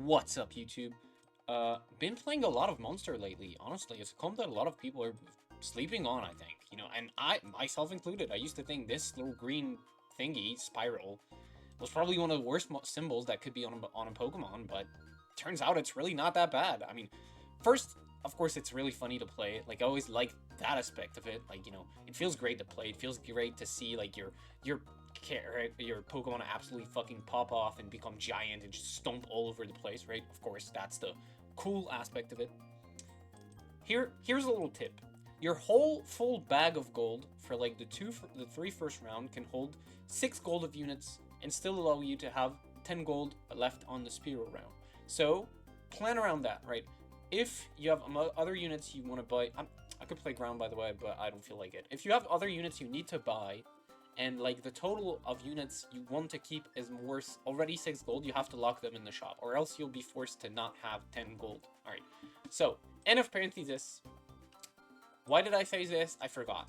What's up, YouTube? Been playing a lot of Monster lately. Honestly, it's a comp that a lot of people are sleeping on, I think. You know, and I, myself included, I used to think this little green thingy, Spiral, was probably one of the worst symbols that could be on a Pokemon, but turns out it's really not that bad. I mean, first, of course, it's really funny to play. Like, I always like that aspect of it. Like, you know, it feels great to play. It feels great to see, like, your Pokemon absolutely fucking pop off and become giant and just stomp all over the place, right? Of course, that's the cool aspect of it. Here's a little tip. Your whole full bag of gold for like the three first round can hold 6 gold of units and still allow you to have 10 gold left on the Spearow round. So plan around that, right? If you have other units you want to buy, I could play ground by the way, but I don't feel like it. If you have other units you need to buy, and like the total of units you want to keep is worth already 6 gold, you have to lock them in the shop, or else you'll be forced to not have 10 gold. Alright, so, end of parenthesis. Why did I say this? I forgot.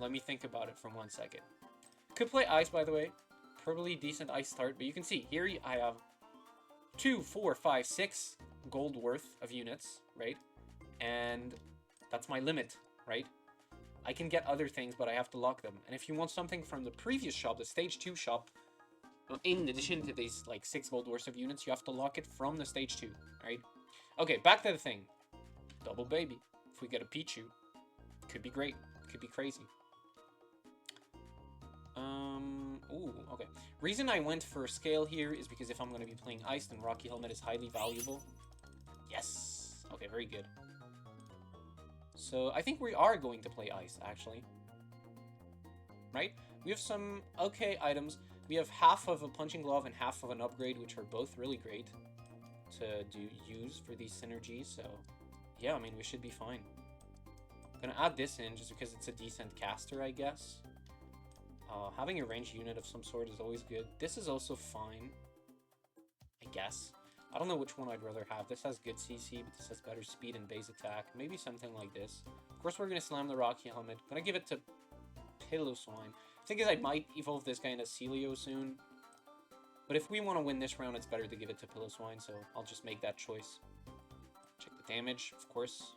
Let me think about it for 1 second. Could play ice, by the way. Probably decent ice start, but you can see, here I have 2, 4, 5, 6 gold worth of units, right? And that's my limit, right? I can get other things, but I have to lock them. And if you want something from the previous shop, the stage 2 shop, in addition to these like 6 gold worth of units, you have to lock it from the stage 2, right? Okay, back to the thing. Double baby. If we get a Pichu, could be great. Could be crazy. Ooh, okay. Reason I went for scale here is because if I'm going to be playing ice, then Rocky Helmet is highly valuable. Yes! Okay, very good. So, I think we are going to play ice, actually. Right? We have some okay items. We have half of a punching glove and half of an upgrade, which are both really great to use for these synergies. So, yeah, I mean, we should be fine. I'm gonna add this in just because it's a decent caster, I guess. Having a ranged unit of some sort is always good. This is also fine, I guess. I don't know which one I'd rather have. This has good CC, but this has better speed and base attack. Maybe something like this. Of course, we're going to slam the Rocky Helmet. Gonna give it to Piloswine. The thing is, I might evolve this guy into Celio soon. But if we want to win this round, it's better to give it to Piloswine, so I'll just make that choice. Check the damage, of course.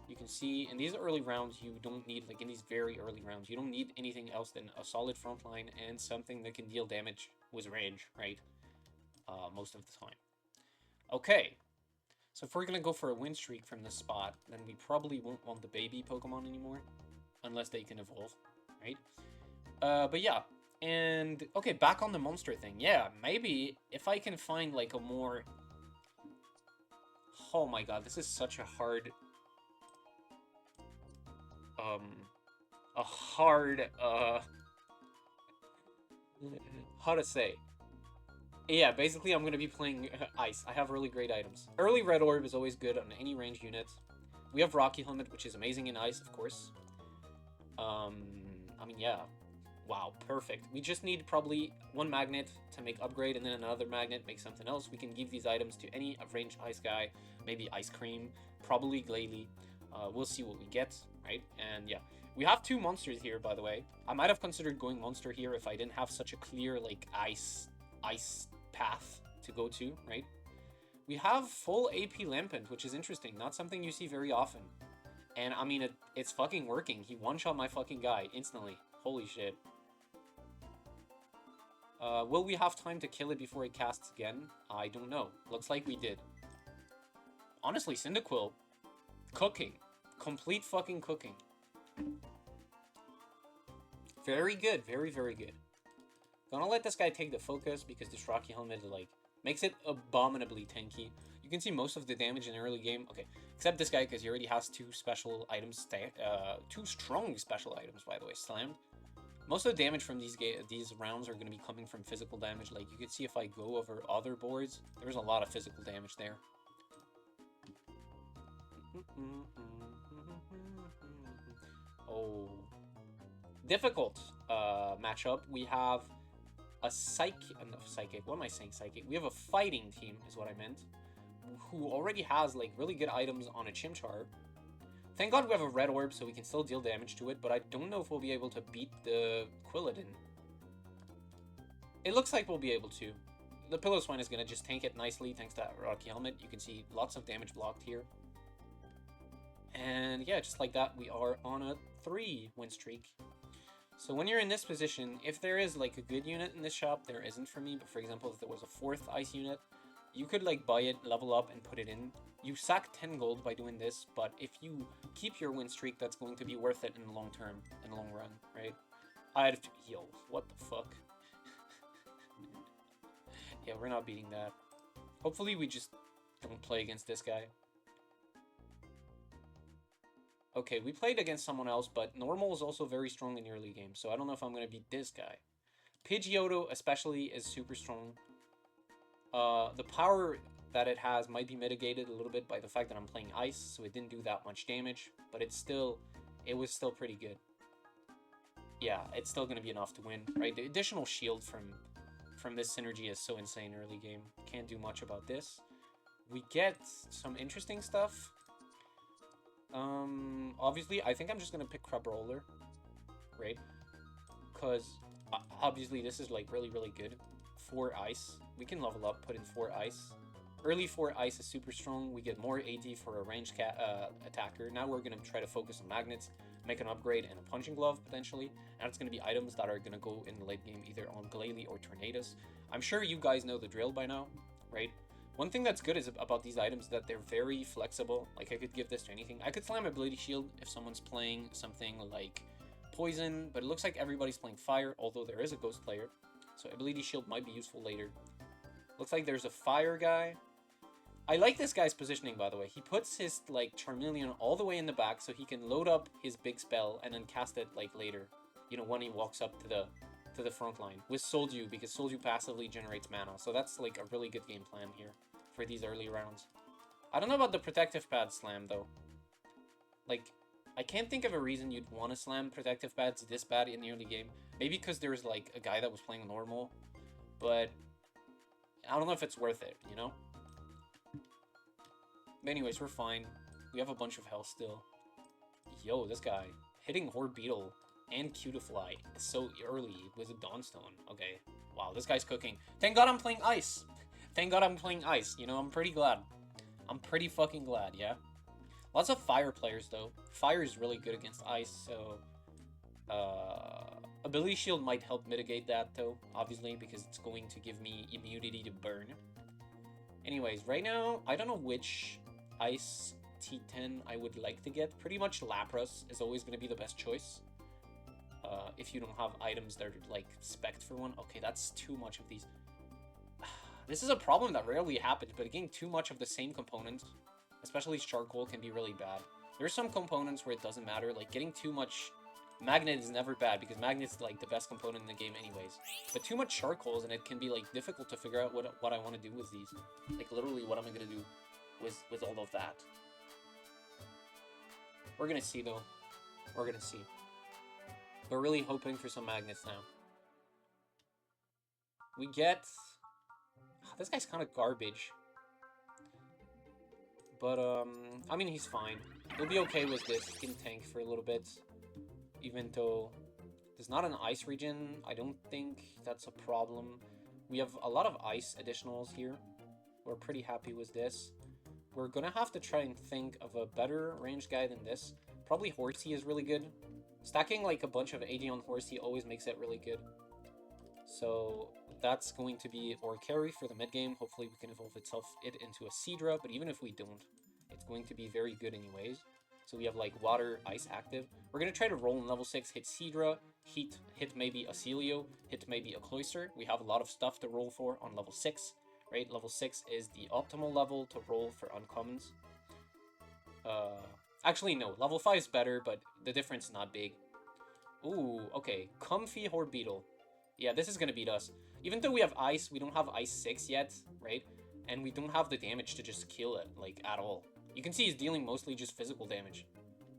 You can see, in these early rounds, you don't need, like in these very early rounds, you don't need anything else than a solid front line and something that can deal damage with range, right? Most of the time. Okay, so if we're gonna go for a win streak from this spot, then we probably won't want the baby Pokemon anymore, unless they can evolve, right? But yeah, and okay, back on the monster thing. Yeah, maybe if I can find like a more... Oh my god, this is such a hard... how to say? Yeah, basically I'm going to be playing ice. I have really great items. Early Red Orb is always good on any range unit. We have Rocky Helmet, which is amazing in ice, of course. I mean, yeah. Wow, perfect. We just need probably one magnet to make upgrade, and then another magnet make something else. We can give these items to any ranged ice guy. Maybe Ice Cream, probably Glalie. We'll see what we get, right? And yeah. We have 2 monsters here, by the way. I might have considered going monster here if I didn't have such a clear, like, ice path to go to, right? We have full AP Lampent, which is interesting. Not something you see very often. And, I mean, it's fucking working. He one-shot my fucking guy instantly. Holy shit. Will we have time to kill it before it casts again? I don't know. Looks like we did. Honestly, Cyndaquil. Cooking. Complete fucking cooking. Very good. Very, very good. Gonna let this guy take the focus because this Rocky Helmet, like, makes it abominably tanky. You can see most of the damage in the early game. Okay, except this guy because he already has 2 special items, 2 strong special items, by the way, slammed. Most of the damage from these rounds are going to be coming from physical damage. Like, you can see if I go over other boards, there's a lot of physical damage there. Oh. Difficult matchup. We have a psychic. What am I saying? Psychic. We have a fighting team, is what I meant, who already has like really good items on a Chimchar. Thank God we have a red orb, so we can still deal damage to it. But I don't know if we'll be able to beat the Quilladin. It looks like we'll be able to. the Pillow Swine is gonna just tank it nicely thanks to that Rocky Helmet. You can see lots of damage blocked here. And yeah, just like that, we are on a 3 win streak. So when you're in this position, if there is like a good unit in this shop, there isn't for me, but for example, if there was a 4th ice unit, you could like buy it, level up, and put it in. You sack 10 gold by doing this, but if you keep your win streak, that's going to be worth it in the long term, in the long run, right? Yo, what the fuck? Yeah, we're not beating that. Hopefully we just don't play against this guy. Okay, we played against someone else, but normal is also very strong in the early game, so I don't know if I'm going to beat this guy. Pidgeotto especially is super strong. The power that it has might be mitigated a little bit by the fact that I'm playing ice, so it didn't do that much damage, but it was still pretty good. Yeah, it's still going to be enough to win, right? The additional shield from this synergy is so insane early game. Can't do much about this. We get some interesting stuff. Obviously, I think I'm just gonna pick Crab Roller, right? Because obviously this is like really, really good. 4 ice. We can level up, put in 4 ice. Early 4 ice is super strong. We get more AD for a ranged attacker. Now we're gonna try to focus on magnets, make an upgrade and a punching glove potentially. And it's gonna be items that are gonna go in the late game either on Glalie or Tornadus. I'm sure you guys know the drill by now, right? One thing that's good is about these items that they're very flexible. Like, I could give this to anything. I could slam Ability Shield if someone's playing something like Poison, but it looks like everybody's playing Fire, although there is a Ghost player. So Ability Shield might be useful later. Looks like there's a Fire guy. I like this guy's positioning, by the way. He puts his, like, Charmeleon all the way in the back so he can load up his big spell and then cast it, like, later. You know, when he walks up to the front line with Soldew, because Soldew passively generates mana. So that's like a really good game plan here for these early rounds. I don't know about the Protective Pad slam though. Like, I can't think of a reason you'd want to slam Protective Pads this bad in the early game. Maybe because there's like a guy that was playing normal, but I don't know if it's worth it, you know? But anyways, we're fine. We have a bunch of health still. Yo, this guy hitting Horde Beetle and Cutiefly so early with a Dawnstone. Okay, wow, this guy's cooking. Thank God I'm playing ice. Thank God I'm playing ice. You know, I'm pretty glad. I'm pretty fucking glad, yeah? Lots of fire players, though. Fire is really good against ice, so... Ability Shield might help mitigate that, though, obviously, because it's going to give me immunity to burn. Anyways, right now, I don't know which ice T10 I would like to get. Pretty much Lapras is always going to be the best choice. If you don't have items that are, like, spec'd for one. Okay, that's too much of these. This is a problem that rarely happens, but getting too much of the same components, especially charcoal, can be really bad. There's some components where it doesn't matter, like getting too much... Magnet is never bad, because Magnet's like the best component in the game anyways. But too much charcoals, and it can be like difficult to figure out what I want to do with these. Like literally, what am I gonna do with all of that? We're gonna see though. We're gonna see. We're really hoping for some magnets now. We get... This guy's kind of garbage. But, I mean, he's fine. He'll be okay with this. He can tank for a little bit. Even though there's not an ice region, I don't think that's a problem. We have a lot of ice additionals here. We're pretty happy with this. We're gonna have to try and think of a better ranged guy than this. Probably Horsey is really good. Stacking like a bunch of AD on Horsey always makes it really good. So that's going to be our carry for the mid game. Hopefully we can evolve it into a Seadra, but even if we don't, it's going to be very good anyways. So we have like water, ice active. We're going to try to roll in level 6, hit Seadra, hit maybe a Celio, hit maybe a Cloyster. We have a lot of stuff to roll for on level 6, right? Level 6 is the optimal level to roll for uncommons. Actually, no. Level 5 is better, but the difference is not big. Ooh, okay. Comfy Horde Beetle. Yeah, this is going to beat us. Even though we have Ice, we don't have Ice 6 yet, right? And we don't have the damage to just kill it, like, at all. You can see he's dealing mostly just physical damage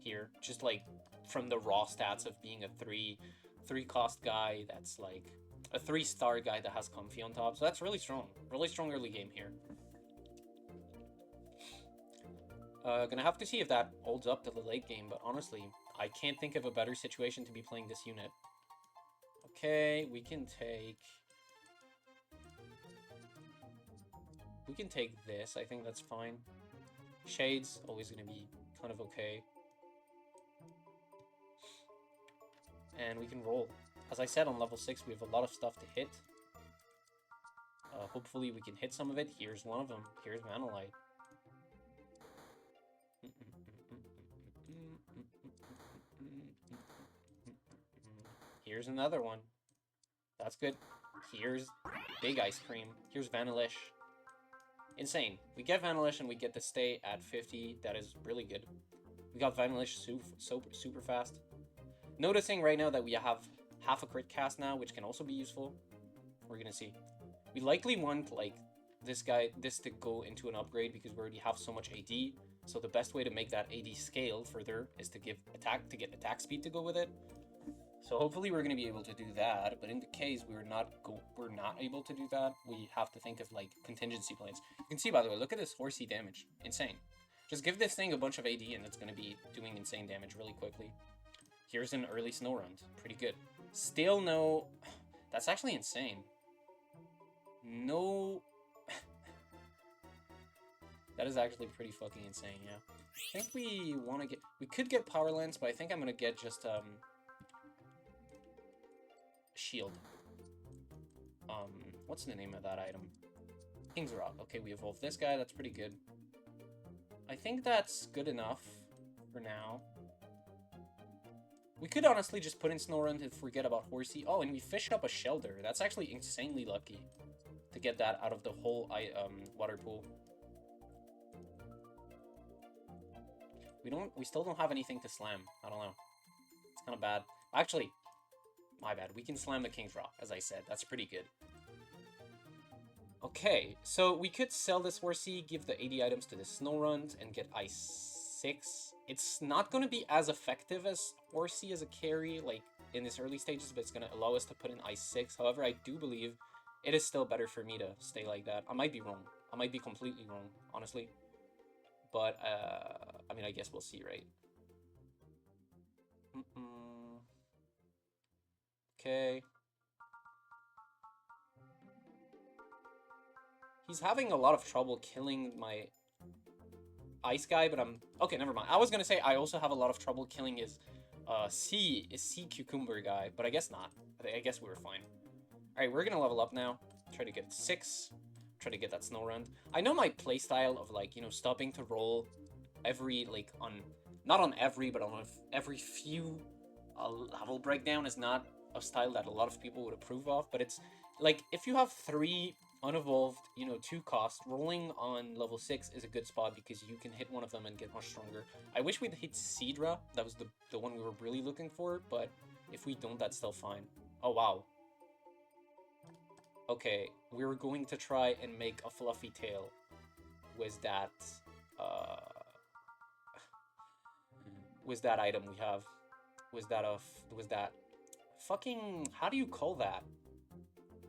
here. Just, like, from the raw stats of being a 3-cost guy that's, like, a 3-star guy that has Comfy on top. So that's really strong. Really strong early game here. Gonna have to see if that holds up to the late game, but honestly, I can't think of a better situation to be playing this unit. Okay, we can take... We can take this. I think that's fine. Shades, always going to be kind of okay. And we can roll. As I said, on level 6, we have a lot of stuff to hit. Hopefully we can hit some of it. Here's one of them. Here's Vanillite. Here's another one. That's good. Here's Big Ice Cream. Here's Vanilluxe. Insane. We get Vanilluxe and we get to stay at 50. That is really good. We got Vanilluxe super fast. Noticing right now that we have half a crit cast now, which can also be useful. We're gonna see. We likely want, like, this to go into an upgrade because we already have so much AD. So the best way to make that AD scale further is to get attack speed to go with it. So hopefully we're gonna be able to do that. But in the case we're not able to do that, we have to think of like contingency plans. You can see, by the way, look at this horsey damage. Insane. Just give this thing a bunch of AD and it's gonna be doing insane damage really quickly. Here's an early snow run. Pretty good. Still no... That's actually insane. No... That is actually pretty fucking insane, yeah. I think we want to get... We could get Power Lens, but I think I'm going to get just, Shield. What's the name of that item? King's Rock. Okay, we evolved this guy. That's pretty good. I think that's good enough for now. We could honestly just put in Snorunt and forget about Horsey. Oh, and we fished up a Shelter. That's actually insanely lucky to get that out of the whole water pool. We still don't have anything to slam. I don't know. It's kind of bad. Actually, my bad. We can slam the King's Rock, as I said. That's pretty good. Okay, so we could sell this Horsey, give the 80 items to the Snorunt, and get Ice 6. It's not going to be as effective as Horsey as a carry, like, in its early stages, but it's going to allow us to put in Ice 6. However, I do believe it is still better for me to stay like that. I might be wrong. I might be completely wrong, honestly. But, I mean, I guess we'll see, right? Okay. He's having a lot of trouble killing my ice guy, but I'm... Okay, never mind. I was gonna say I also have a lot of trouble killing his sea cucumber guy, but I guess not. I guess we were fine. Alright, we're gonna level up now. Try to get 6. Try to get that snow run. I know my playstyle of, like, you know, stopping to roll every, like, on... Not on every, but on every few level breakdown is not a style that a lot of people would approve of, but it's, like, if you have 3 unevolved, you know, 2 cost, rolling on level 6 is a good spot because you can hit one of them and get much stronger. I wish we'd hit Seadra. That was the one we were really looking for, but if we don't, that's still fine. Oh, wow. Okay, we're going to try and make a fluffy tail with that, item we have. Was that fucking, how do you call that?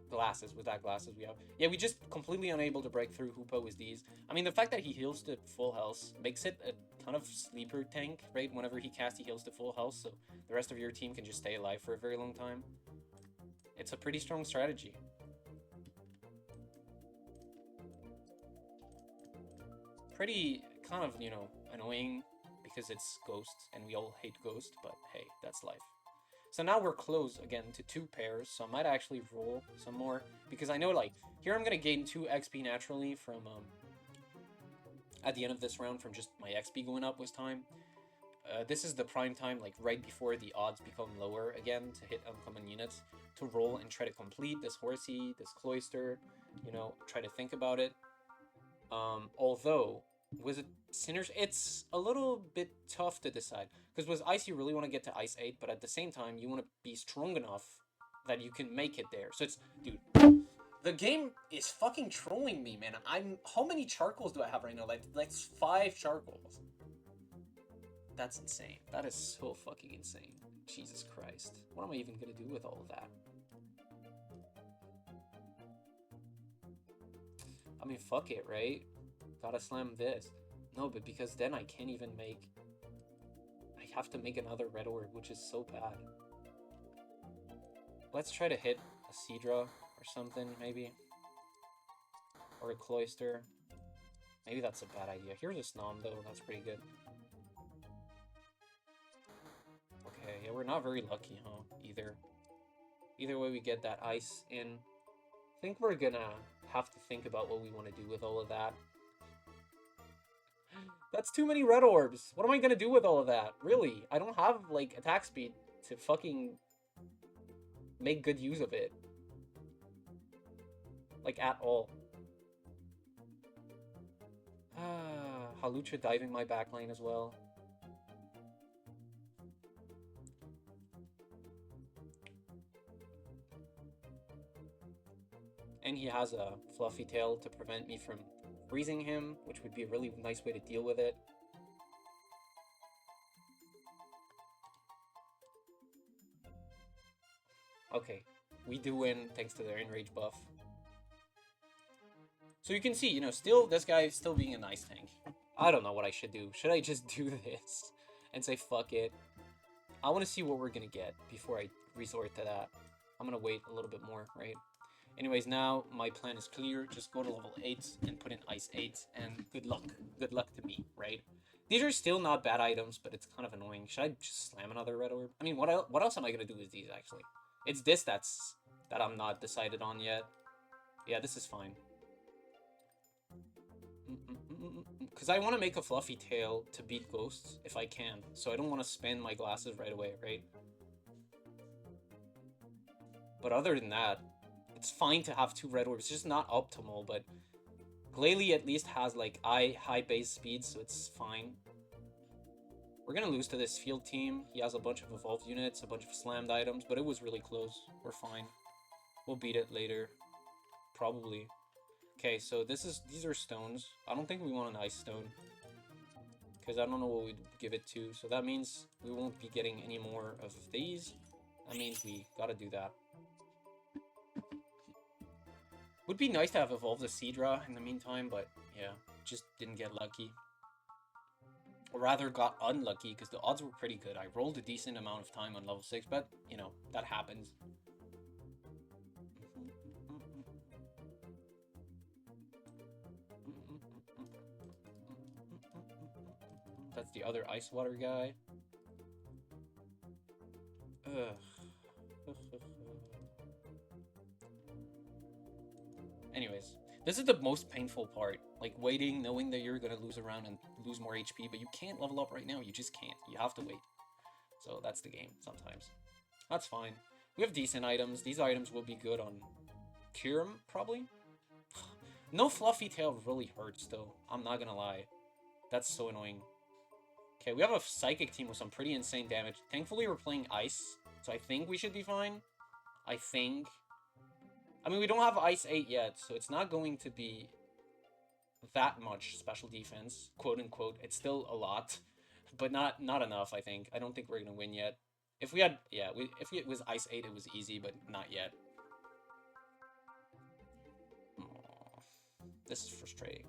Glasses, with that glasses we have. Yeah, we just completely unable to break through Hoopa with these. I mean, the fact that he heals to full health makes it a kind of sleeper tank, right? Whenever he casts, he heals to full health, so the rest of your team can just stay alive for a very long time. It's a pretty strong strategy. Pretty kind of, you know, annoying because it's Ghost, and we all hate Ghost, but hey, that's life. So now we're close again to 2 pairs, so I might actually roll some more, because I know, like, here I'm gonna gain 2 XP naturally from, at the end of this round from just my XP going up with time. This is the prime time, like, right before the odds become lower again to hit uncommon units, to roll and try to complete this Horsey, this Cloister, you know, try to think about it. Although, with Sinners, it's a little bit tough to decide. Because with Ice, you really want to get to Ice 8, but at the same time, you want to be strong enough that you can make it there. So it's... Dude, the game is fucking trolling me, man. How many charcoals do I have right now? Like 5 charcoals. That's insane. That is so fucking insane. Jesus Christ. What am I even gonna do with all of that? I mean, fuck it, right? Gotta slam this. No, but because then I can't even make... I have to make another red orb, which is so bad. Let's try to hit a Seadra or something, maybe. Or a Cloister. Maybe that's a bad idea. Here's a Snom, though. That's pretty good. Okay, yeah, we're not very lucky, huh? Either way, we get that ice in. I think we're gonna have to think about what we want to do with all of that. That's too many red orbs. What am I gonna do with all of that? Really? I don't have, like, attack speed to fucking make good use of it. Like, at all. Halucha diving my backline as well. And he has a fluffy tail to prevent me from freezing him, which would be a really nice way to deal with it. Okay, we do win thanks to their enrage buff. So you can see, you know, still, this guy is still being a nice tank. I don't know what I should do. Should I just do this and say fuck it? I want to see what we're going to get before I resort to that. I'm going to wait a little bit more, right? Anyways, now my plan is clear. Just go to level 8 and put in Ice 8, and good luck. Good luck to me, right? These are still not bad items, but it's kind of annoying. Should I just slam another red orb? I mean, what else am I going to do with these, actually? It's this that I'm not decided on yet. Yeah, this is fine. Because I want to make a fluffy tail to beat ghosts if I can. So I don't want to spend my glasses right away, right? But other than that, it's fine to have 2 red orbs. It's just not optimal, but Glalie at least has like high base speed, so it's fine. We're gonna lose to this field team. He has a bunch of evolved units, a bunch of slammed items, but it was really close. We're fine. We'll beat it later. Probably. Okay, so these are stones. I don't think we want an ice stone, because I don't know what we'd give it to. So that means we won't be getting any more of these. That means we gotta do that. Would be nice to have evolved a Seadra in the meantime, but yeah, just didn't get lucky. Or rather got unlucky, because the odds were pretty good. I rolled a decent amount of time on level 6, but, you know, that happens. That's the other ice water guy. Ugh. Anyways, this is the most painful part. Like, waiting, knowing that you're gonna lose a round and lose more HP, but you can't level up right now. You just can't. You have to wait. So that's the game sometimes. That's fine. We have decent items. These items will be good on Kyurem, probably. No fluffy tail really hurts, though. I'm not gonna lie. That's so annoying. Okay, we have a Psychic team with some pretty insane damage. Thankfully, we're playing Ice, so I think we should be fine. I think. I mean, we don't have Ice 8 yet, so it's not going to be that much special defense, quote-unquote. It's still a lot, but not enough, I think. I don't think we're going to win yet. If we had, yeah, if it was Ice 8, it was easy, but not yet. Aww. This is frustrating.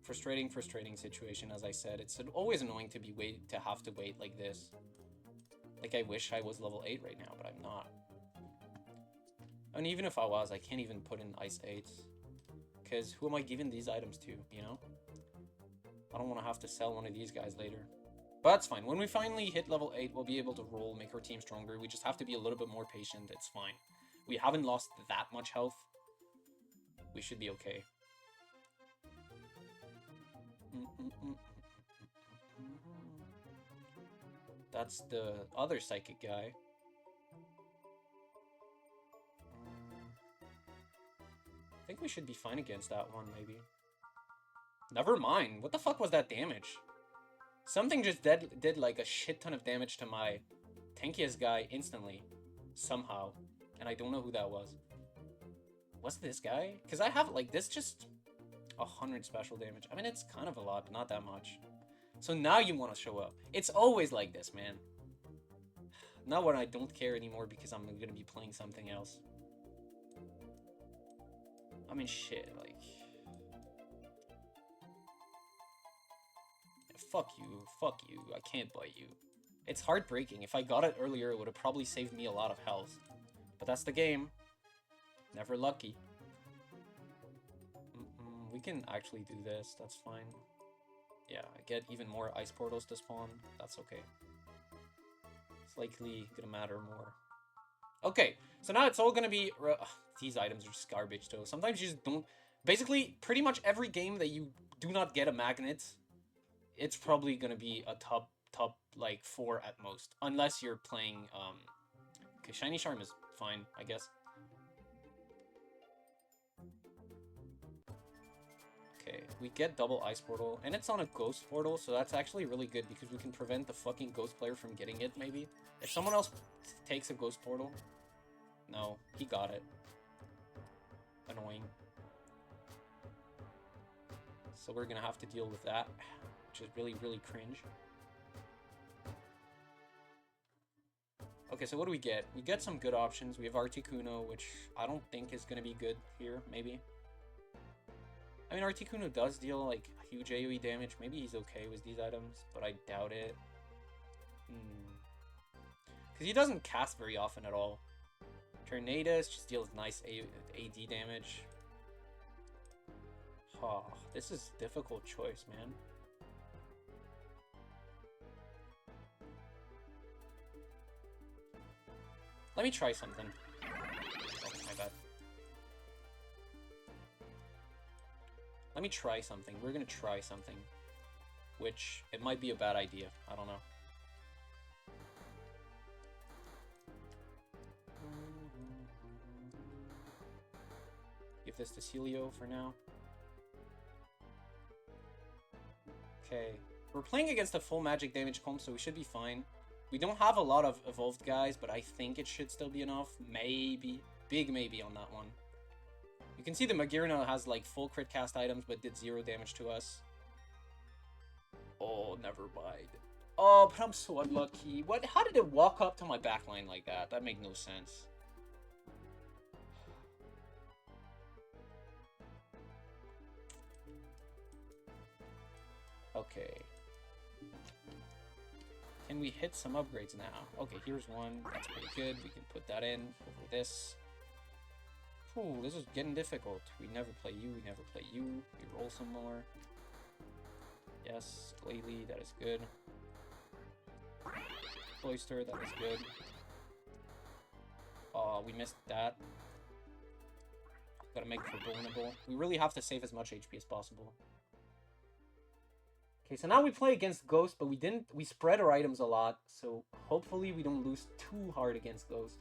Frustrating situation, as I said. It's always annoying to have to wait like this. Like, I wish I was level 8 right now, but I'm not. And even if I was, I can't even put in Ice 8. Because who am I giving these items to, you know? I don't want to have to sell one of these guys later. But that's fine. When we finally hit level 8, we'll be able to roll, make our team stronger. We just have to be a little bit more patient. It's fine. We haven't lost that much health. We should be okay. That's the other psychic guy. I think we should be fine against that one, maybe. Never mind. What the fuck was that damage? Something just did like a shit ton of damage to my tankiest guy instantly. Somehow. And I don't know who that was. Was it this guy? Because I have, like, this just 100 special damage. I mean, it's kind of a lot, but not that much. So now you want to show up. It's always like this, man. Not when I don't care anymore because I'm going to be playing something else. I mean, shit, like... Fuck you, I can't bite you. It's heartbreaking. If I got it earlier, it would have probably saved me a lot of health. But that's the game. Never lucky. can actually do this. That's fine. Yeah, I get even more ice portals to spawn. That's okay. It's likely gonna matter more. Okay, so now it's all gonna be... these items are just garbage, though. Sometimes you just don't... Basically, pretty much every game that you do not get a magnet, it's probably gonna be a top, like, 4 at most. Unless you're playing, Okay, Shiny Charm is fine, I guess. Okay, we get double ice portal, and it's on a ghost portal, so that's actually really good because we can prevent the fucking ghost player from getting it, maybe. If someone else takes a ghost portal... No, he got it. Annoying. So we're gonna have to deal with that, which is really, really cringe. Okay, so what do we get? We get some good options. We have Articuno, which I don't think is gonna be good here, maybe. I mean, Articuno does deal, like, huge AoE damage. Maybe he's okay with these items, but I doubt it. Because he doesn't cast very often at all. Tornadus just deals nice AD damage. Oh, this is a difficult choice, man. Let me try something. Oh, my bad. Let me try something. We're gonna try something. Which, it might be a bad idea. I don't know. Give this to Celio for now. Okay. We're playing against a full magic damage comp, so we should be fine. We don't have a lot of evolved guys, but I think it should still be enough. Maybe. Big maybe on that one. You can see the Magirna has like full crit cast items, but did 0 damage to us. Oh, never mind. Oh, but I'm so unlucky. What? How did it walk up to my backline like that? That makes no sense. Okay. Can we hit some upgrades now? Okay, here's one. That's pretty good. We can put that in over this. Ooh, this is getting difficult. We never play you. We never play you. We roll some more. Yes, Glalie, that is good. Cloister, that is good. Oh, we missed that. Gotta make for vulnerable. We really have to save as much HP as possible. Okay, so now we play against Ghost, but we spread our items a lot, so hopefully we don't lose too hard against Ghost.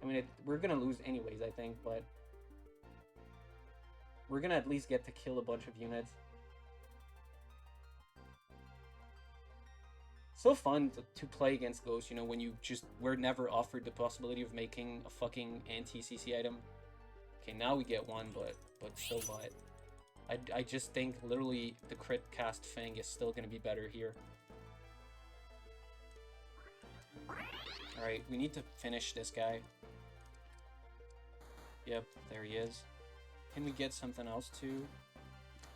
I mean, we're gonna lose anyways, I think, but we're gonna at least get to kill a bunch of units. So fun to play against Ghost, you know, when you just were never offered the possibility of making a fucking anti-CC item. Okay, now we get one, but so what? I just think literally the crit cast Fang is still gonna be better here. Alright, we need to finish this guy. Yep, there he is. Can we get something else too?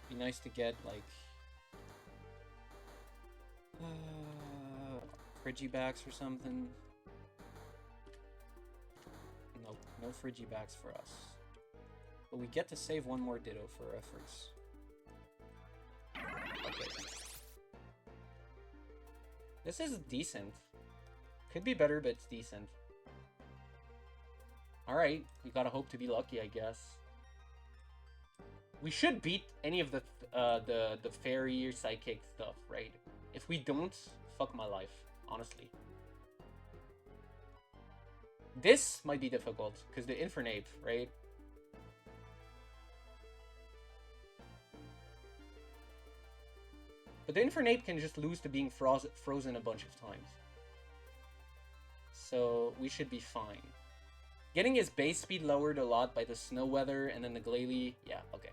Be nice to get like Frigibacks or something. Nope, no Frigibacks for us. But we get to save one more Ditto for our efforts. Okay. This is decent. Could be better, but it's decent. Alright, we gotta hope to be lucky, I guess. We should beat any of the fairy or psychic stuff, right? If we don't, fuck my life, honestly. This might be difficult, because the Infernape, right? But the Infernape can just lose to being frozen a bunch of times. So we should be fine. Getting his base speed lowered a lot by the snow weather and then the Glalie. Yeah, okay.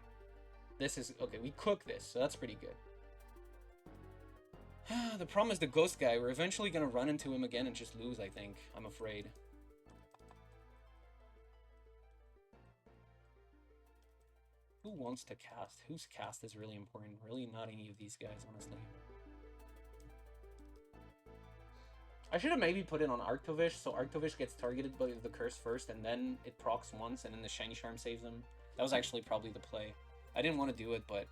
This is... Okay, we cook this, so that's pretty good. The problem is the ghost guy. We're eventually going to run into him again and just lose, I think. I'm afraid. Who wants to cast? Whose cast is really important? Really not any of these guys, honestly. I should have maybe put it on Arctovish, so Arctovish gets targeted by the curse first, and then it procs once, and then the Shiny Charm saves him. That was actually probably the play. I didn't want to do it, but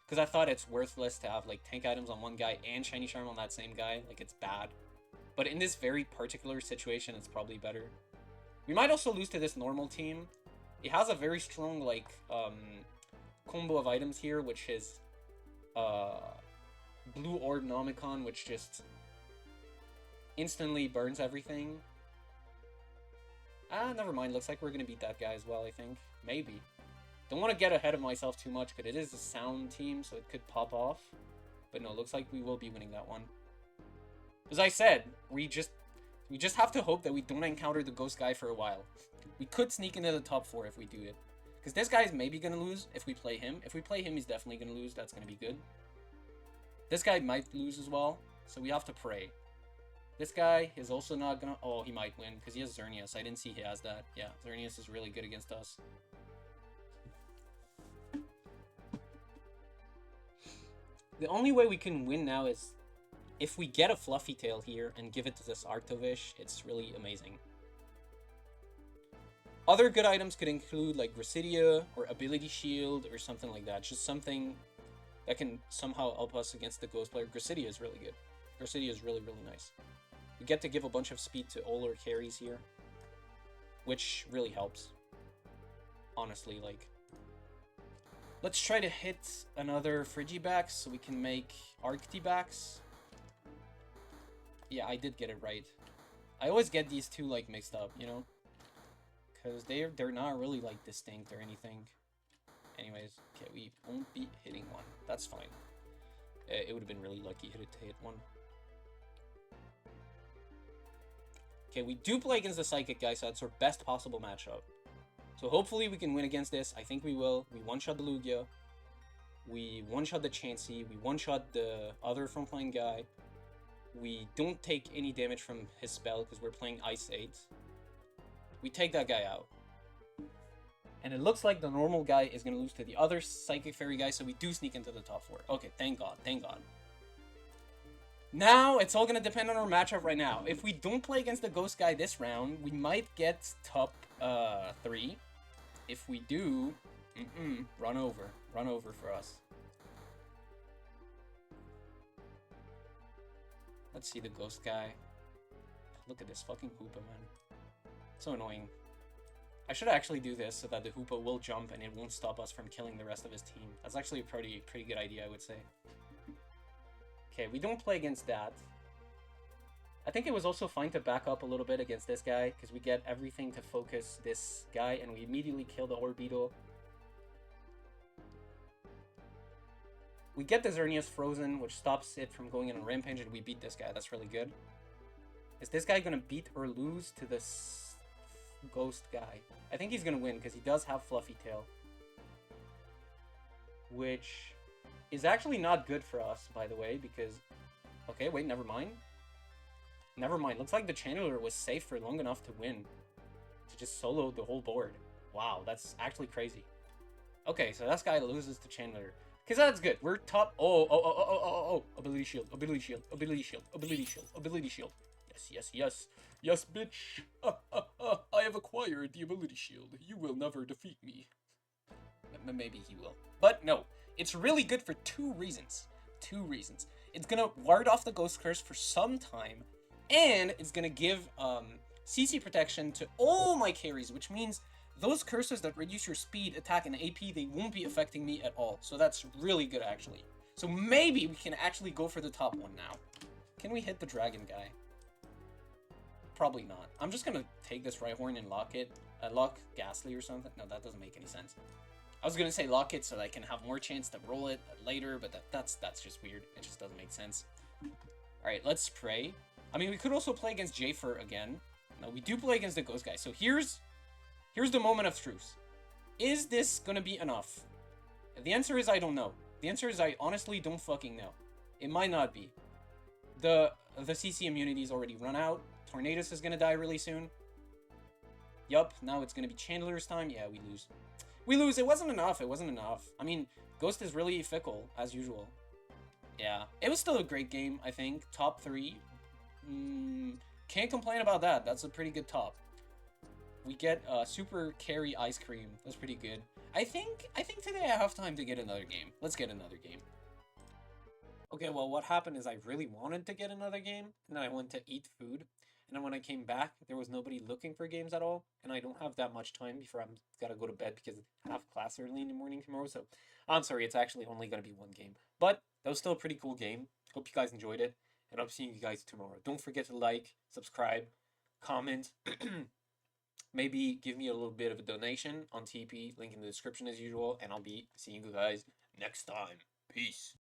because I thought it's worthless to have like tank items on one guy and shiny charm on that same guy. Like, it's bad. But in this very particular situation, it's probably better. We might also lose to this normal team. It has a very strong like combo of items here, which is Blue Orb Nomicon, which just instantly burns everything. Ah, never mind. Looks like we're gonna beat that guy as well, I think. Maybe. Don't want to get ahead of myself too much, because it is a sound team, so it could pop off. But no, looks like we will be winning that one. As I said, we just have to hope that we don't encounter the ghost guy for a while. We could sneak into the top 4 if we do it. Because this guy is maybe gonna lose if we play him. If we play him, he's definitely gonna lose. That's gonna be good. This guy might lose as well, so we have to pray. This guy is also not gonna... Oh, he might win, because he has Xerneas. I didn't see he has that. Yeah, Xerneas is really good against us. The only way we can win now is if we get a Fluffy Tail here and give it to this Arctovish. It's really amazing. Other good items could include like Gracidia or Ability Shield or something like that. Just something that can somehow help us against the Ghost player. Gracidia is really good. Gracidia is really, really nice. We get to give a bunch of speed to all our carries here, which really helps. Honestly, like... Let's try to hit another Frigibax so we can make Arctibax. Yeah, I did get it right. I always get these two, like, mixed up, you know? Because they're not really, like, distinct or anything. Anyways, okay, we won't be hitting one. That's fine. It would have been really lucky to hit one. Okay, we do play against the Psychic guy, so that's our best possible matchup. So hopefully we can win against this. I think we will. We one-shot the Lugia. We one-shot the Chansey. We one-shot the other front line guy. We don't take any damage from his spell because we're playing Ice 8. We take that guy out. And it looks like the normal guy is going to lose to the other Psychic Fairy guy, so we do sneak into the top 4. Okay, thank God, thank God. Now, it's all going to depend on our matchup right now. If we don't play against the Ghost guy this round, we might get top 3. If we do, run over for us. Let's see the Ghost guy. Look at this fucking Hoopa, man. So annoying. I should actually do this so that the Hoopa will jump and it won't stop us from killing the rest of his team. That's actually a pretty good idea, I would say. Okay, we don't play against that. I think it was also fine to back up a little bit against this guy, because we get everything to focus this guy, and we immediately kill the Orbeetle. We get the Xerneas frozen, which stops it from going on a rampage, and we beat this guy. That's really good. Is this guy going to beat or lose to this Ghost guy? I think he's going to win, because he does have Fluffy Tail. Which is actually not good for us, by the way, because... Okay, wait, never mind. Never mind. Looks like the Channeler was safe for long enough to win. To just solo the whole board. Wow, that's actually crazy. Okay, so this guy loses to Channeler. Because that's good. We're top... Oh. Ability Shield, Ability Shield, Ability Shield, Ability Shield, Ability Shield. Yes. Yes, bitch. I have acquired the Ability Shield. You will never defeat me. Maybe he will. But no. It's really good for 2 reasons. 2 reasons. It's gonna ward off the Ghost Curse for some time. And it's going to give CC protection to all my carries, which means those curses that reduce your speed, attack, and AP, they won't be affecting me at all. So that's really good, actually. So maybe we can actually go for the top 1 now. Can we hit the dragon guy? Probably not. I'm just going to take this Rhyhorn and lock it. Lock Ghastly or something. No, that doesn't make any sense. I was going to say lock it so that I can have more chance to roll it later, but that's just weird. It just doesn't make sense. Alright, let's pray. I mean, we could also play against Jafer again. No, we do play against the Ghost guy. So here's the moment of truth. Is this gonna be enough? The answer is I don't know. The answer is I honestly don't fucking know. It might not be. The CC immunity is already run out. Tornadus is gonna die really soon. Yup, now it's gonna be Chandler's time. Yeah, we lose. We lose. It wasn't enough. It wasn't enough. I mean, Ghost is really fickle, as usual. Yeah, it was still a great game, I think. Top 3. Can't complain about that. That's a pretty good top. We get super carry ice cream. That's pretty good. I think today I have time to get another game. Let's get another game. Okay, well, what happened is I really wanted to get another game, and then I went to eat food, and then when I came back, there was nobody looking for games at all, and I don't have that much time before I'm gotta go to bed because I have class early in the morning tomorrow. So I'm sorry, it's actually only gonna be one game, but that was still a pretty cool game. Hope you guys enjoyed it, and I'll see you guys tomorrow. Don't forget to like, subscribe, comment. Maybe give me a little bit of a donation on TP, link in the description as usual, and I'll be seeing you guys next time. Peace.